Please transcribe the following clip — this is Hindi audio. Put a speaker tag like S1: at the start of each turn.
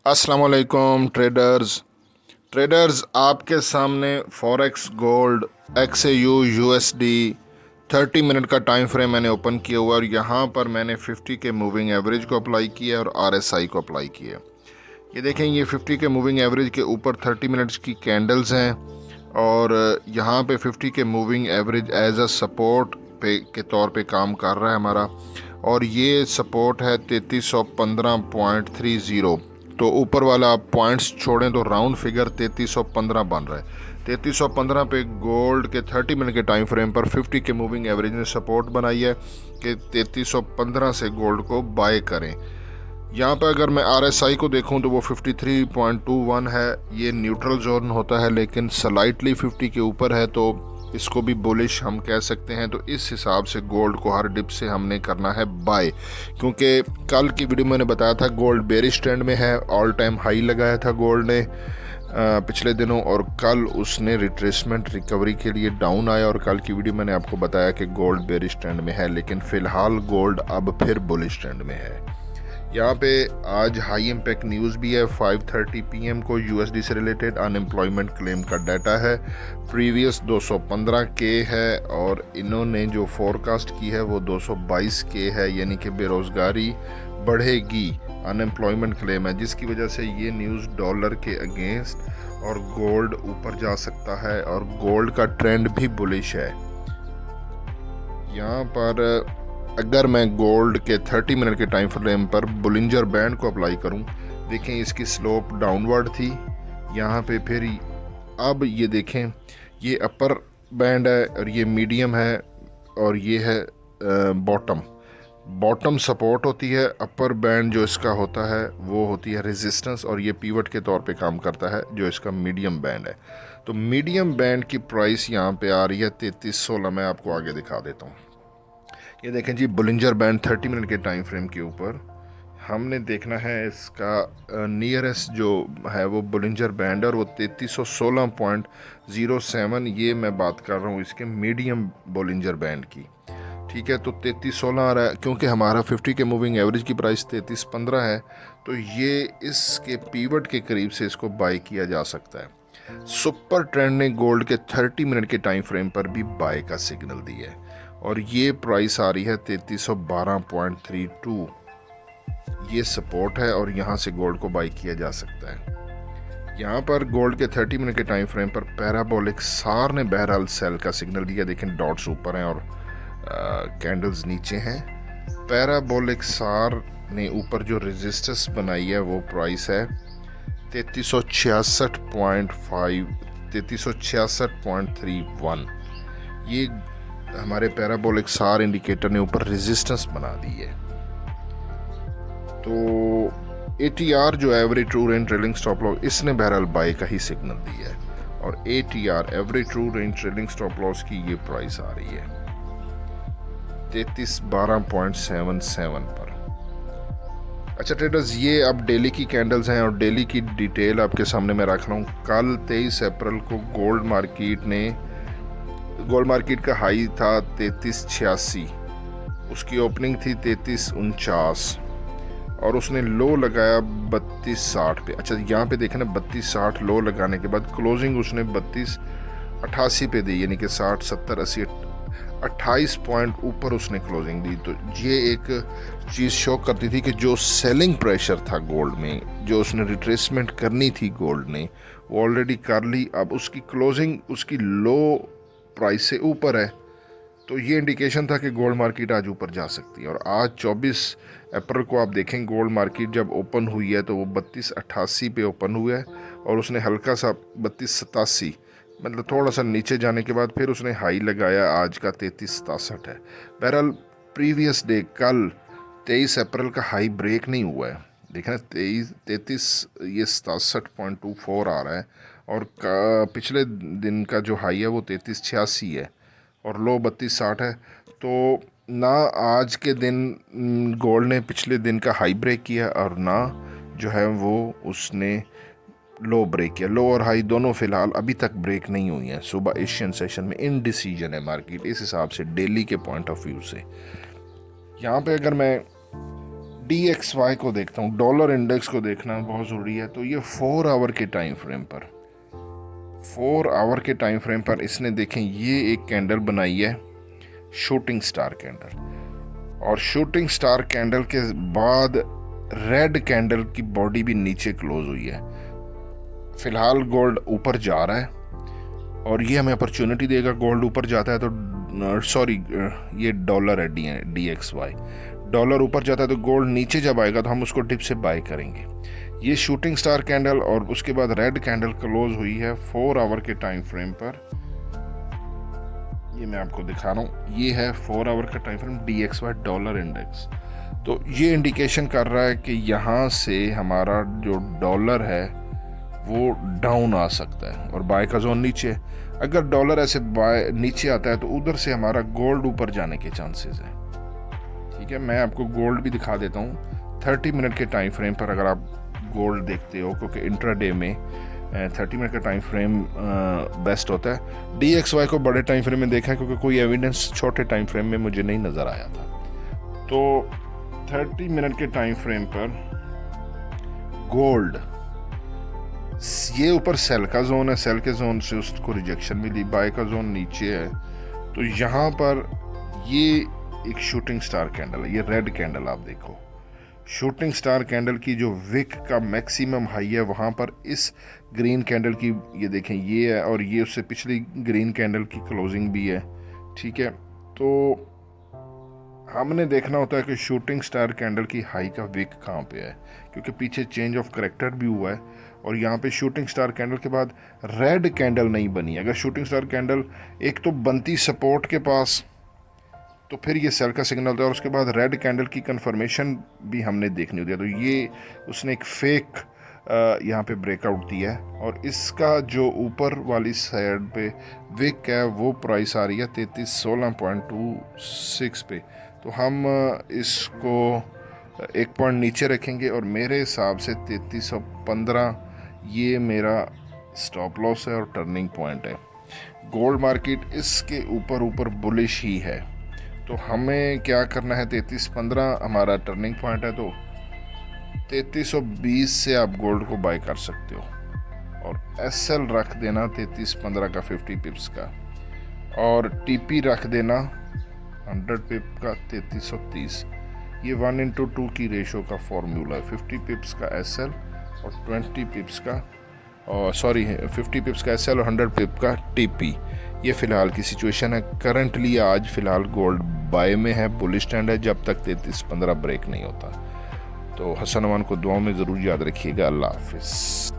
S1: अस्सलाम वालेकुम ट्रेडर्स आपके सामने forex gold XAU USD 30 minute का टाइम फ्रेम मैंने ओपन किया हुआ और यहाँ पर मैंने 50 के मूविंग एवरेज को अप्लाई किया और RSI को अप्लाई किया। ये देखें, ये 50 के मूविंग एवरेज के ऊपर 30 मिनट्स की कैंडल्स हैं और यहाँ पे 50 के moving average as a support पे के तौर पे काम कर रहा है हमारा, और ये सपोर्ट है 3315.30। तो ऊपर वाला आप पॉइंट्स छोड़ें तो राउंड फिगर 3315 बन रहा है। 3315 पे गोल्ड के 30 मिनट के टाइम फ्रेम पर 50 के मूविंग एवरेज ने सपोर्ट बनाई है कि 3315 से गोल्ड को बाय करें। यहाँ पर अगर मैं RSI को देखूँ तो वो 53.21 है। ये न्यूट्रल जोन होता है लेकिन स्लाइटली 50 के ऊपर है, तो इसको भी बुलिश हम कह सकते हैं। तो इस हिसाब से गोल्ड को हर डिप से हमने करना है बाय, क्योंकि कल की वीडियो मैंने बताया था गोल्ड बेरिश ट्रेंड में है। ऑल टाइम हाई लगाया था गोल्ड ने पिछले दिनों, और कल उसने रिट्रेसमेंट रिकवरी के लिए डाउन आया, और कल की वीडियो मैंने आपको बताया कि गोल्ड बेरिश ट्रेंड में है, लेकिन फ़िलहाल गोल्ड अब फिर बुलिश ट्रेंड में है। यहाँ पे आज हाई इम्पैक्ट न्यूज़ भी है। 5:30 PM को USD से रिलेटेड अनएम्प्लॉयमेंट क्लेम का डाटा है। प्रीवियस 215 के है और इन्होंने जो फोरकास्ट की है वो 222 के है, यानी कि बेरोज़गारी बढ़ेगी, अनएम्प्लॉयमेंट क्लेम है, जिसकी वजह से ये न्यूज़ डॉलर के अगेंस्ट और गोल्ड ऊपर जा सकता है, और गोल्ड का ट्रेंड भी बुलिश है। यहाँ पर अगर मैं गोल्ड के 30 मिनट के टाइम फ्रेम पर बुलिंजर बैंड को अप्लाई करूं, देखें इसकी स्लोप डाउनवर्ड थी यहाँ पे, फिर अब ये देखें ये अपर बैंड है और ये मीडियम है और ये है बॉटम सपोर्ट होती है। अपर बैंड जो इसका होता है वो होती है रेजिस्टेंस, और ये पीवट के तौर पे काम करता है जो इसका मीडियम बैंड है। तो मीडियम बैंड की प्राइस यहाँ पे आ रही है 3316। मैं आपको आगे दिखा देता हूँ। ये देखें जी, बुलिंजर बैंड 30 मिनट के टाइम फ्रेम के ऊपर हमने देखना है इसका नियरेस्ट जो है वो बुलिंजर बैंड है, और वो 3316.07। ये मैं बात कर रहा हूँ इसके मीडियम बुलिंजर बैंड की, ठीक है। तो 3316 आ रहा है क्योंकि हमारा 50 के मूविंग एवरेज की प्राइस 3315 है, तो ये इसके पीवट के करीब से इसको बाय किया जा सकता है। सुपर ट्रेंड ने गोल्ड के 30 मिनट के टाइम फ्रेम पर भी बाय का सिग्नल दिया है, और ये प्राइस आ रही है 3312.32। ये सपोर्ट है और यहाँ से गोल्ड को बाय किया जा सकता है। यहाँ पर गोल्ड के 30 मिनट के टाइम फ्रेम पर पैराबोलिक सार ने बहरहाल सेल का सिग्नल दिया। देखें डॉट्स ऊपर हैं और कैंडल्स नीचे हैं। पैराबोलिक सार ने ऊपर जो रेजिस्टेंस बनाई है वो प्राइस है 3366.31। ये हमारे पैराबोलिक सार इंडिकेटर ने ऊपर रेजिस्टेंस बना दी है। तो ATR जो average true range trailing stop loss, इसने बहरहाल बाय का ही सिग्नल दिया है, और ATR average true range trailing stop loss की ये प्राइस आ रही है 3312.77 पर। अच्छा ट्रेडर्स, ये अब डेली की कैंडल्स हैं और डेली की डिटेल आपके सामने मैं रख रहा हूँ। कल 23 अप्रैल को गोल्ड मार्केट का हाई था 3386, उसकी ओपनिंग थी 3349 और उसने लो लगाया 3260 पे। अच्छा यहाँ पे देखें ना, 3260 लो लगाने के बाद क्लोजिंग उसने 3288 पे दी, यानी कि 60 70 80 28 पॉइंट ऊपर उसने क्लोजिंग दी। तो ये एक चीज़ शो करती थी कि जो सेलिंग प्रेशर था गोल्ड में, जो उसने रिट्रेसमेंट करनी थी गोल्ड ने, वो ऑलरेडी कर ली। अब उसकी क्लोजिंग उसकी लो प्राइस से ऊपर है, तो ये इंडिकेशन था कि गोल्ड मार्केट आज ऊपर जा सकती है। और आज 24 अप्रैल को आप देखें गोल्ड मार्केट जब ओपन हुई है तो वो 3288 पे ओपन हुआ है, और उसने हल्का सा 3287, मतलब थोड़ा सा नीचे जाने के बाद फिर उसने हाई लगाया आज का 3367 है। बहरहाल प्रीवियस डे कल 23 अप्रैल का हाई ब्रेक नहीं हुआ है। देखना 33 ये 67.24 आ रहा है, और पिछले दिन का जो हाई है वो 3386 है और लो 3260 है। तो ना आज के दिन गोल्ड ने पिछले दिन का हाई ब्रेक किया और ना जो है वो उसने लो ब्रेक किया। लो और हाई दोनों फ़िलहाल अभी तक ब्रेक नहीं हुई हैं। सुबह एशियन सेशन में इनडिसीजन है मार्केट, इस हिसाब से डेली के पॉइंट ऑफ व्यू से। यहाँ पे अगर मैं DXY को देखता हूँ, डॉलर इंडेक्स को देखना बहुत ज़रूरी है। तो ये 4 आवर के टाइम फ्रेम पर, 4 आवर के टाइम फ्रेम पर इसने देखें ये एक कैंडल बनाई है, शूटिंग स्टार कैंडल, और शूटिंग स्टार कैंडल के बाद रेड कैंडल की बॉडी भी नीचे क्लोज हुई है। फिलहाल गोल्ड ऊपर जा रहा है और ये हमें अपॉर्चुनिटी देगा। गोल्ड ऊपर जाता है तो सॉरी ये डॉलर है, DXY, डॉलर ऊपर जाता है तो गोल्ड नीचे जब आएगा तो हम उसको डिप से बाय करेंगे। ये शूटिंग स्टार कैंडल और उसके बाद रेड कैंडल क्लोज हुई है 4 आवर के टाइम फ्रेम पर। ये मैं आपको दिखा रहा हूँ, ये है 4 आवर का time frame, DXY dollar index. तो ये इंडिकेशन कर रहा है कि यहाँ से हमारा जो डॉलर है वो डाउन आ सकता है और बाय का जोन नीचे। अगर डॉलर ऐसे बाय नीचे आता है तो उधर से हमारा गोल्ड ऊपर जाने के चांसेस है। ठीक है, मैं आपको गोल्ड भी दिखा देता हूँ 30 मिनट के टाइम फ्रेम पर। अगर आप गोल्ड देखते हो, क्योंकि इंट्राडे में 30 मिनट का टाइम फ्रेम बेस्ट होता है। DXY को बड़े टाइम फ्रेम में देखा है क्योंकि कोई एविडेंस छोटे टाइम फ्रेम में मुझे नहीं नज़र आया था। तो 30 मिनट के टाइम फ्रेम पर गोल्ड, ये ऊपर सेल का जोन है, सेल के जोन से उसको रिजेक्शन मिली, बाय का जोन नीचे है। तो यहाँ पर ये एक शूटिंग स्टार कैंडल है, ये रेड कैंडल आप देखो, शूटिंग स्टार कैंडल की जो विक का मैक्सिमम हाई है वहाँ पर इस ग्रीन कैंडल की, ये देखें ये है, और ये उससे पिछली ग्रीन कैंडल की क्लोजिंग भी है। ठीक है, तो हमने देखना होता है कि शूटिंग स्टार कैंडल की हाई का विक कहाँ पे है, क्योंकि पीछे चेंज ऑफ करेक्टर भी हुआ है और यहाँ पे शूटिंग स्टार कैंडल के बाद रेड कैंडल नहीं बनी। अगर शूटिंग स्टार कैंडल एक तो बनती सपोर्ट के पास तो फिर ये सेल का सिग्नल था, और उसके बाद रेड कैंडल की कंफर्मेशन भी हमने देखनी होती है। तो ये उसने एक फेक यहाँ पे ब्रेकआउट दिया है और इसका जो ऊपर वाली साइड पे विक है वो प्राइस आ रही है 3316.26 पे। तो हम इसको एक पॉइंट नीचे रखेंगे और मेरे हिसाब से 3315 ये मेरा स्टॉप लॉस है और टर्निंग पॉइंट है। गोल्ड मार्केट इसके ऊपर बुलिश ही है, तो हमें क्या करना है, 3315 हमारा टर्निंग पॉइंट है, तो 3320 से आप गोल्ड को बाय कर सकते हो और SL रख देना 3315 का 50 पिप्स का, और TP रख देना 100 पिप का 3330। ये 1:2 की रेशो का फॉर्मूला है, 50 पिप्स का SL और 20 पिप्स का, और सॉरी 50 पिप्स का SL और 100 पिप का TP। ये फ़िलहाल की सिचुएशन है। करंटली आज फ़िलहाल गोल्ड बाय में है, बुलिश ट्रेंड है जब तक 3315 ब्रेक नहीं होता। तो हसन अमान को दुआओं में ज़रूर याद रखिएगा। अल्लाह हाफिज़।